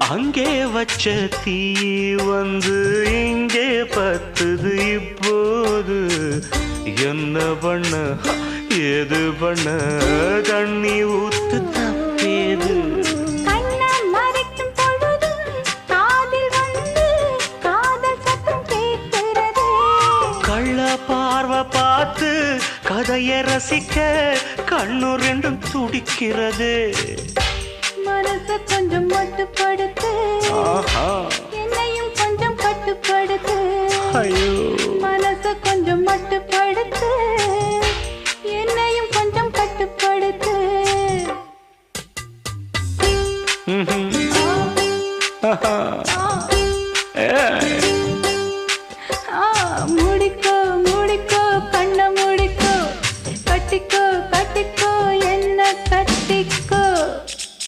அங்கே வச்ச தீ வந்து இங்கே பத்துது இப்போது என்ன பண்ண ஏது பண்ண தண்ணி ஊத்து தப்பேது கள்ள பார்வை பார்த்து கதையை ரசிக்க கண்ணு ரெண்டும் துடிக்கிறது மனச கொஞ்சம் மட்டுப்படுத்து என்னையும் கொஞ்சம் கட்டுப்படுத்து ஐயோ மனச கொஞ்சம் மட்டுப்படுத்து என்னையும் கொஞ்சம் கட்டுப்படுத்து ஏ